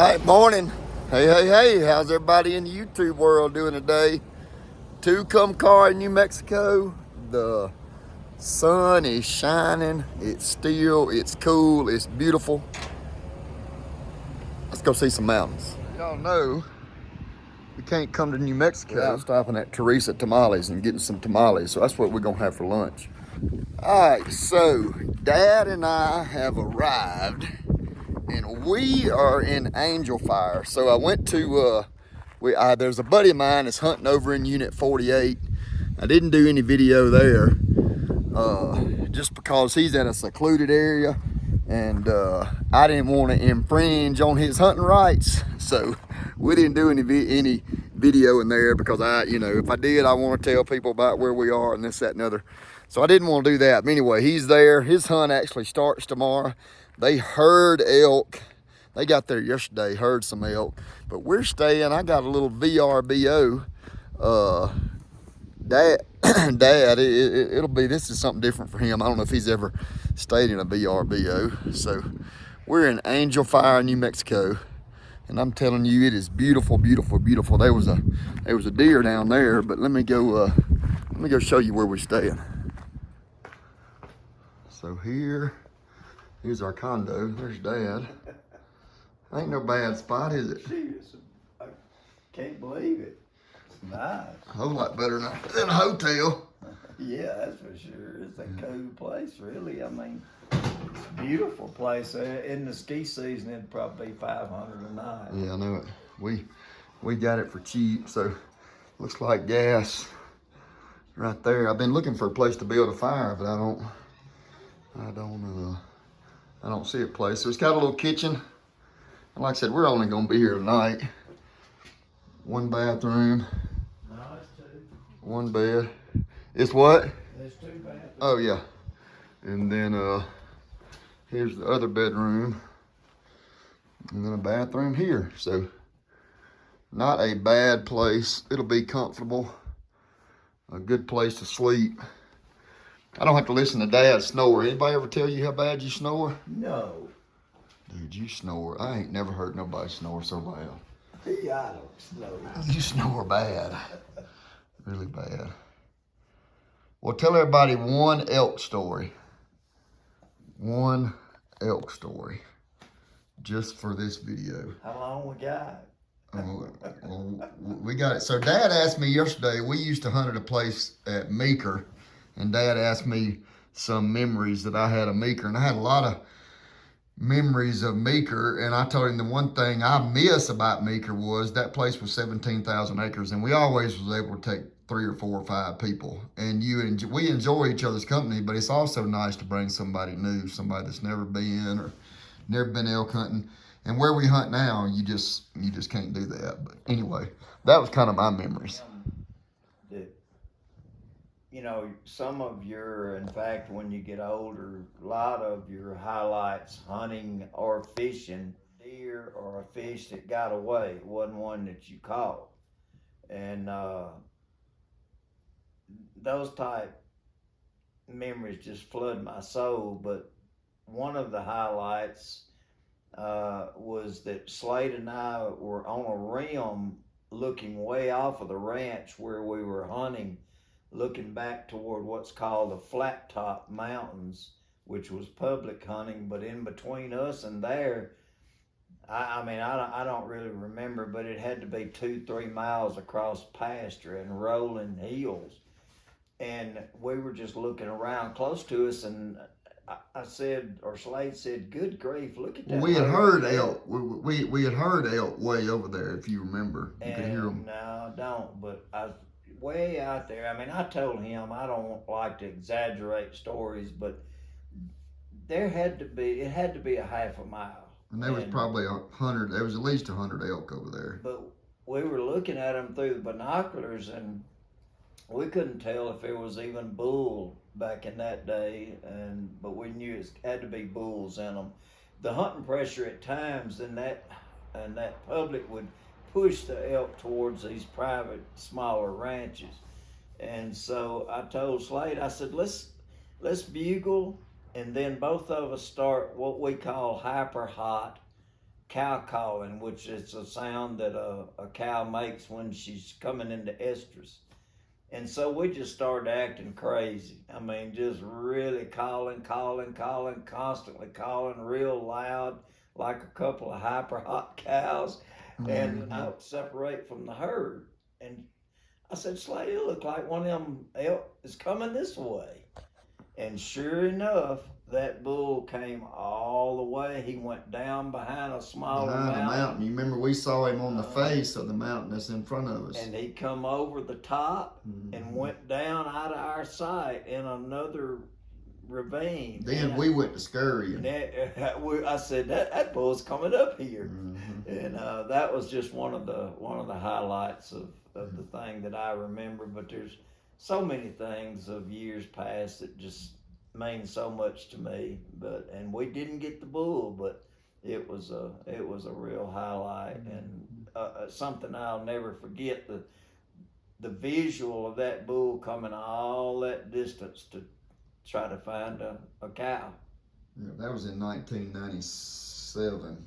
right, morning. Hey, how's everybody in the YouTube world doing today? Tucumcari, New Mexico. The sun is shining. It's still, it's cool, it's beautiful. Let's go see some mountains. Y'all know we can't come to New Mexico without stopping at Teresa Tamales and getting some tamales. So that's what we're gonna have for lunch. All right, so Dad and I have arrived and we are in Angel Fire. So I went to, there's a buddy of mine that's hunting over in Unit 48. I didn't do any video there just because he's in a secluded area and I didn't want to infringe on his hunting rights. So we didn't do any video in there because if I did, I want to tell people about where we are and this, that, and other. So I didn't want to do that. But anyway, he's there. His hunt actually starts tomorrow. They herd elk. They got there yesterday, heard some elk. But we're staying, I got a little VRBO. Dad, it'll be, this is something different for him. I don't know if he's ever stayed in a VRBO. So we're in Angel Fire, New Mexico. And I'm telling you, it is beautiful, beautiful, beautiful. There was a deer down there, but let me go show you where we're staying. So here's our condo. There's Dad. Ain't no bad spot, is it? I can't believe it. It's nice. A whole lot better than a hotel. Yeah, that's for sure. It's a cool place, really. I mean, it's a beautiful place. In the ski season, it'd probably be $500 a night. Yeah, I know it. We got it for cheap, so looks like gas right there. I've been looking for a place to build a fire, but I don't see a place. So it's got a little kitchen. And like I said, we're only gonna be here tonight. One bathroom. No, it's two. One bed. It's what? There's two bathrooms. Oh yeah. And then here's the other bedroom. And then a bathroom here. So not a bad place. It'll be comfortable. A good place to sleep. I don't have to listen to Dad snore. Anybody ever tell you how bad you snore? No. Dude, you snore. I ain't never heard nobody snore so loud. Yeah, I don't snore. You snore bad. Really bad. Well, tell everybody one elk story. One elk story. Just for this video. How long we got? Well, we got it. So Dad asked me yesterday, we used to hunt at a place at Meeker, and Dad asked me some memories that I had of Meeker, and I had a lot of memories of Meeker, and I told him the one thing I miss about Meeker was that place was 17,000 acres, and we always was able to take 3 or 4 or 5 people, and we enjoy each other's company, but it's also nice to bring somebody new, somebody that's never been or never been elk hunting. And where we hunt now, you just can't do that. But anyway, that was kind of my memories. Some of in fact, when you get older, a lot of your highlights hunting or fishing, deer or a fish that got away, wasn't one that you caught. And those type memories just flood my soul. But one of the highlights was that Slade and I were on a rim looking way off of the ranch where we were hunting, looking back toward what's called the Flat Top Mountains, which was public hunting. But in between us and there, I don't really remember, but it had to be 2-3 miles across pasture and rolling hills. And we were just looking around close to us, and I said, or Slade said, "Good grief, look at that." Well, we had heard elk. We had heard elk way over there, if you remember. You could hear them. No, I don't, but way out there. I told him I don't like to exaggerate stories, but it had to be a half a mile. And there was probably 100, there was at least 100 elk over there. But we were looking at them through the binoculars, and we couldn't tell if there was even bull back in that day, but we knew it had to be bulls in them. The hunting pressure at times in that public would push the elk towards these private, smaller ranches. And so I told Slade, I said, let's bugle, and then both of us start what we call hyper hot, cow calling, which is a sound that a cow makes when she's coming into estrus. And so we just started acting crazy. I mean, just really calling, constantly calling real loud, like a couple of hyper hot cows. And I would separate from the herd. And I said, Slade, it looked like one of them elk is coming this way. And sure enough, that bull came all the way. He went down behind a smaller mountain. You remember we saw him on the face of the mountain that's in front of us. And he come over the top and went down out of our sight in another ravine. Then we went to scurry him. I said that bull's coming up here, and that was just one of the highlights of the thing that I remember. But there's so many things of years past that just mean so much to me. And we didn't get the bull, but it was a real highlight and something I'll never forget. The visual of that bull coming all that distance to try to find a cow. Yeah, that was in 1997.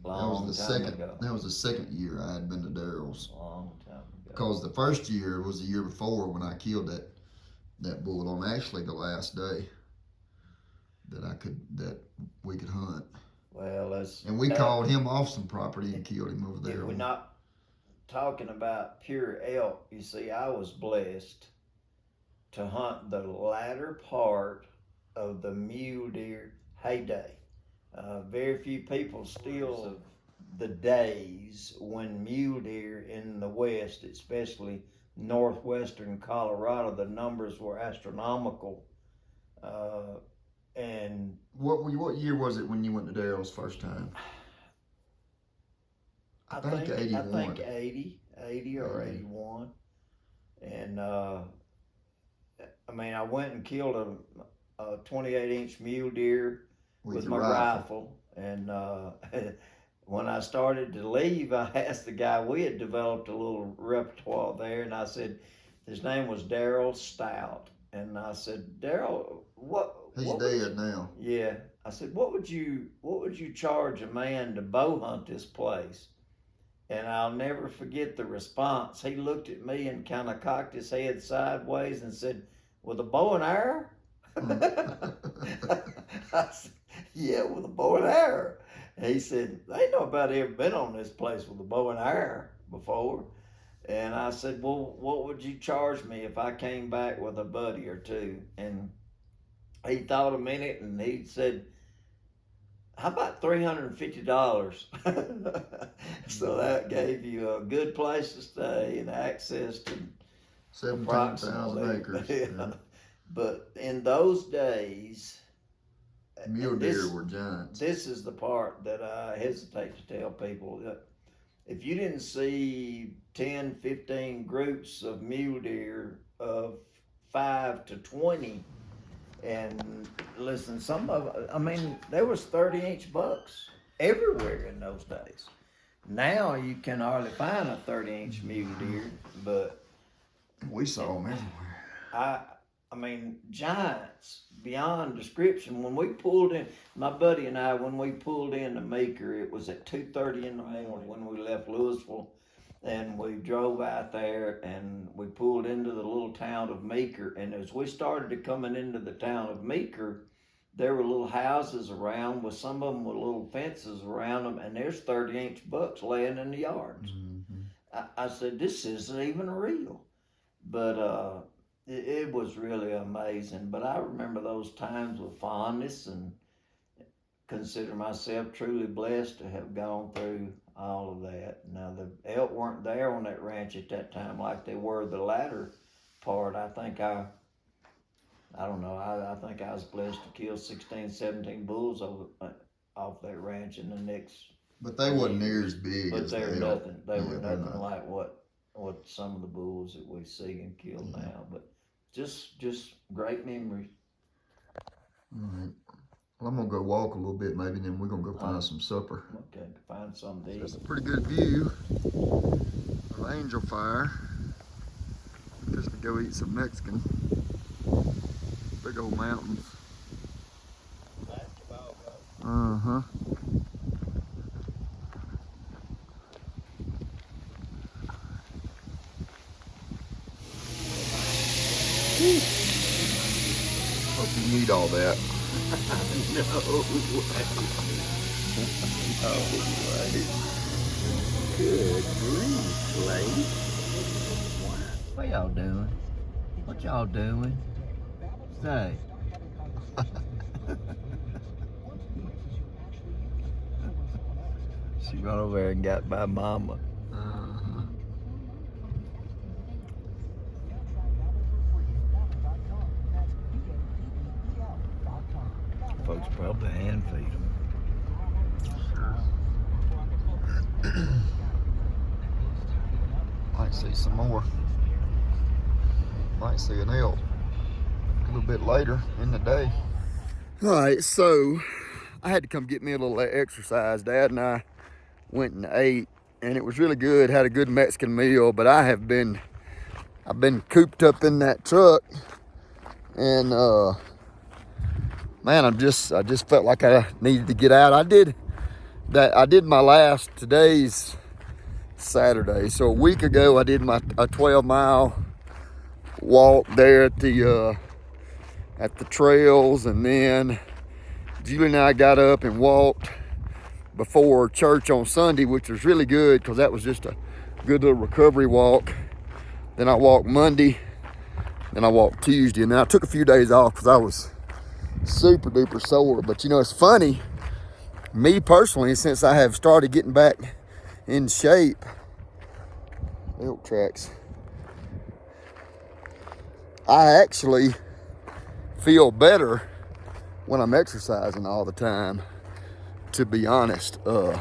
Long time ago. That was the second year I had been to Daryl's. Long time ago. Because the first year was the year before when I killed that bull on actually the last day that we could hunt. Well, and we called him off some property and killed him over there. If we're not talking about pure elk, you see, I was blessed to hunt the latter part of the mule deer heyday. Very few people still of the days when mule deer in the West, especially northwestern Colorado, the numbers were astronomical. And what year was it when you went to Daryl's first time? I think 81. I think 80 or 81. And I mean, I went and killed a 28-inch mule deer with my rifle. And when I started to leave, I asked the guy, we had developed a little repertoire there, and I said, his name was Daryl Stout. And I said, Daryl, He's dead now. Yeah. I said, what would you charge a man to bow hunt this place? And I'll never forget the response. He looked at me and kind of cocked his head sideways and said, with a bow and arrow? I said, yeah, with a bow and arrow. And he said, ain't nobody ever been on this place with a bow and arrow before. And I said, well, what would you charge me if I came back with a buddy or two? And he thought a minute and he said, how about $350? So that gave you a good place to stay and access to 17,000 acres. Yeah. But in those days, mule deer were giants. This is the part that I hesitate to tell people. That if you didn't see 10, 15 groups of mule deer of 5 to 20, and listen, there was 30-inch bucks everywhere in those days. Now you can hardly find a 30-inch mule deer, but we saw them everywhere. I mean, giants beyond description. When we pulled in, my buddy and I, when we pulled into Meeker, it was at 2:30 in the morning when we left Louisville, and we drove out there and we pulled into the little town of Meeker. And as we started to coming into the town of Meeker, there were little houses around with some of them with little fences around them, and there's 30-inch bucks laying in the yards. I said, this isn't even real. But it was really amazing. But I remember those times with fondness and consider myself truly blessed to have gone through all of that. Now, the elk weren't there on that ranch at that time like they were the latter part. I think I think I was blessed to kill 16, 17 bulls off that ranch in the next. But they wasn't near as big as they were elk. nothing. They were nothing like what some of the bulls that we see and kill now. But just great memories. All right. Well, I'm gonna go walk a little bit, maybe, and then we're gonna go find some supper. Okay, find something to eat. That's a pretty good view of Angel Fire. Just to go eat some Mexican. Big old mountains. Uh-huh. Hope you need all that. No way. No way. Good grief, Slade. What y'all doing? What y'all doing? Say. She run over there and got my mama. Folks probably hand feed them. Might see some more. Might see an elk a little bit later in the day. All right, so I had to come get me a little exercise. Dad and I went and ate, and it was really good. Had a good Mexican meal, but I've been cooped up in that truck, and man, I just felt like I needed to get out. I did my last, today's Saturday, so a week ago I did a 12-mile walk there at the trails, and then Julie and I got up and walked before church on Sunday, which was really good because that was just a good little recovery walk. Then I walked Monday, then I walked Tuesday, and then I took a few days off because I was super duper sore. But you know, it's funny, me personally, since I have started getting back in shape, elk tracks, I actually feel better when I'm exercising all the time, to be honest. So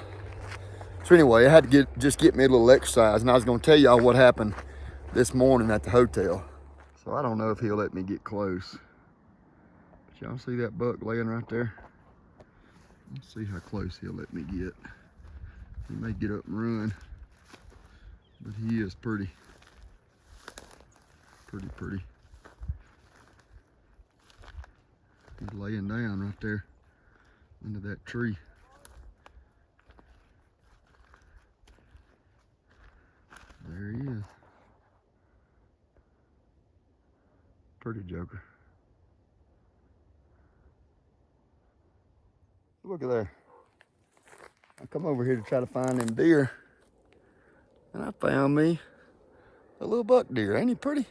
anyway, I had to just get me a little exercise, and I was gonna tell y'all what happened this morning at the hotel. So I don't know if he'll let me get close. But y'all see that buck laying right there? Let's see how close he'll let me get. He may get up and run, but he is pretty. He's laying down right there under that tree. There he is. Pretty joker. Look at there. I come over here to try to find them deer, and I found me a little buck deer. Ain't he pretty?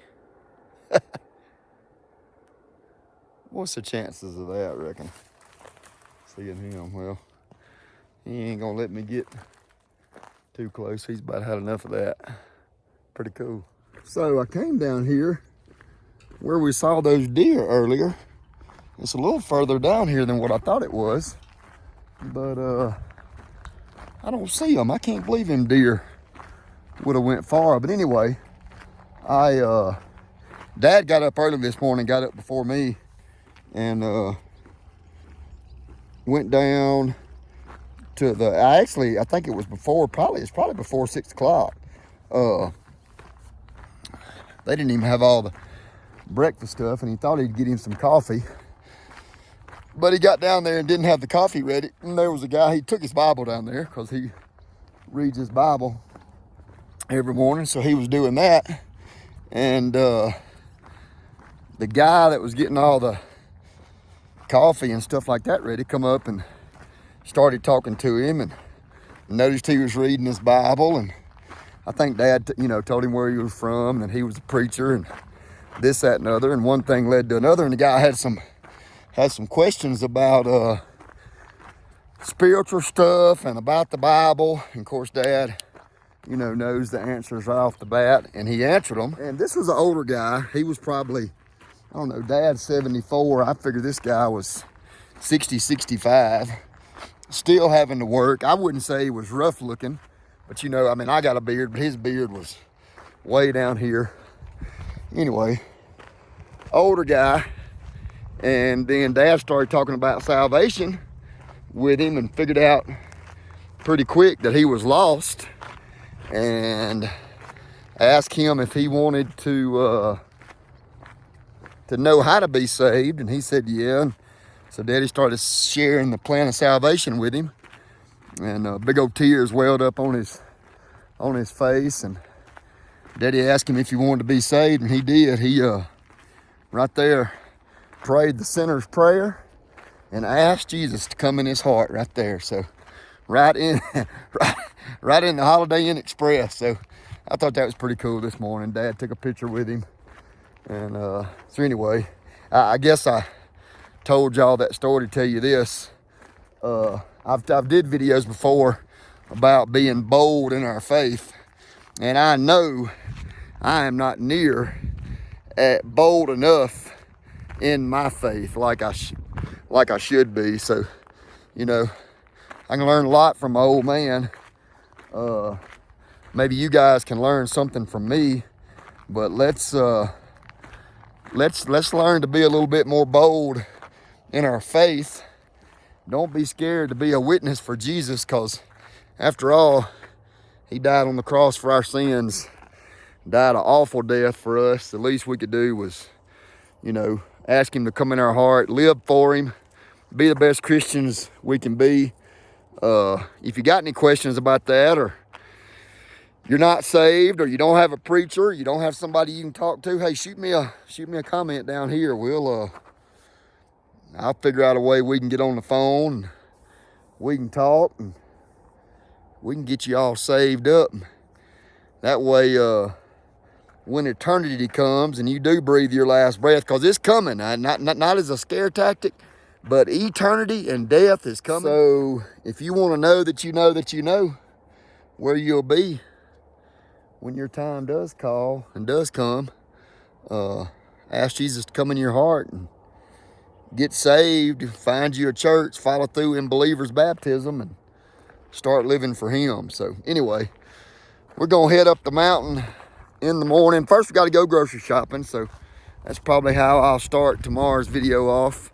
What's the chances of that, I reckon? Seeing him, well, he ain't gonna let me get too close. He's about had enough of that. Pretty cool. So I came down here where we saw those deer earlier. It's a little further down here than what I thought it was, but I don't see them. I can't believe them deer would have went far. But anyway, Dad got up early this morning, got up before me, and went down to I think it was before, it's probably before 6 o'clock. They didn't even have all the breakfast stuff, and he thought he'd get him some coffee. But he got down there and didn't have the coffee ready. And there was a guy, he took his Bible down there because he reads his Bible every morning. So he was doing that. And the guy that was getting all the coffee and stuff like that ready come up and started talking to him, and noticed he was reading his Bible. And I think Dad, told him where he was from, and he was a preacher, and this, that, and other. And one thing led to another, and the guy had some questions about spiritual stuff and about the Bible. And of course, Dad, knows the answers right off the bat, and he answered them. And this was an older guy. He was probably, I don't know, Dad's 74. I figured this guy was 60, 65. Still having to work. I wouldn't say he was rough looking, but I got a beard, but his beard was way down here. Anyway, older guy. And then Dad started talking about salvation with him, and figured out pretty quick that he was lost, and asked him if he wanted to know how to be saved. And he said, yeah. And so Daddy started sharing the plan of salvation with him, and big old tears welled up on his face. And Daddy asked him if he wanted to be saved, and he did. right there, prayed the sinner's prayer and asked Jesus to come in his heart right there. So right in right in the Holiday Inn Express. So I thought that was pretty cool this morning. Dad took a picture with him. And so anyway, I guess I told y'all that story to tell you this. I've did videos before about being bold in our faith, and I know I am not near bold enough in my faith like I should be. So, you know, I can learn a lot from my old man. Maybe you guys can learn something from me, but let's learn to be a little bit more bold in our faith. Don't be scared to be a witness for Jesus, because after all, he died on the cross for our sins, died an awful death for us. The least we could do was, you know, ask him to come in our heart, live for him, be the best Christians we can be. If you got any questions about that, or you're not saved, or you don't have a preacher, you don't have somebody you can talk to, hey, shoot me a comment down here. I'll figure out a way we can get on the phone, and we can talk, and we can get you all saved up. That way, when eternity comes and you do breathe your last breath, because it's coming, not as a scare tactic, but eternity and death is coming. So if you want to know that you know where you'll be when your time does call and does come, ask Jesus to come in your heart and get saved, find you a church, follow through in believer's baptism, and start living for him. So anyway, we're gonna head up the mountain in the morning. First, we got to go grocery shopping, so that's probably how I'll start tomorrow's video off.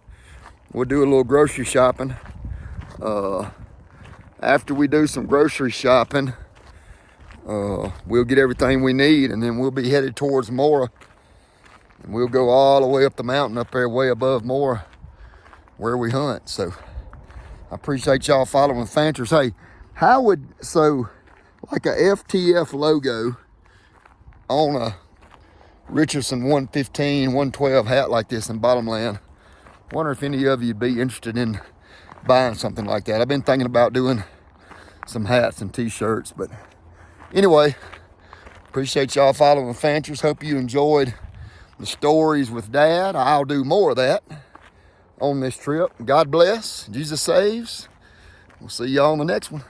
We'll do a little grocery shopping. After we do some grocery shopping, we'll get everything we need, and then we'll be headed towards Mora. And we'll go all the way up the mountain up there way above Mora where we hunt. So I appreciate y'all following Fanchers. Hey, like a FTF logo on a Richardson 115, 112 hat like this in Bottomland. Wonder if any of you'd be interested in buying something like that. I've been thinking about doing some hats and t-shirts, but anyway, appreciate y'all following Fanchers. Hope you enjoyed the stories with Dad. I'll do more of that on this trip. God bless. Jesus saves. We'll see y'all on the next one.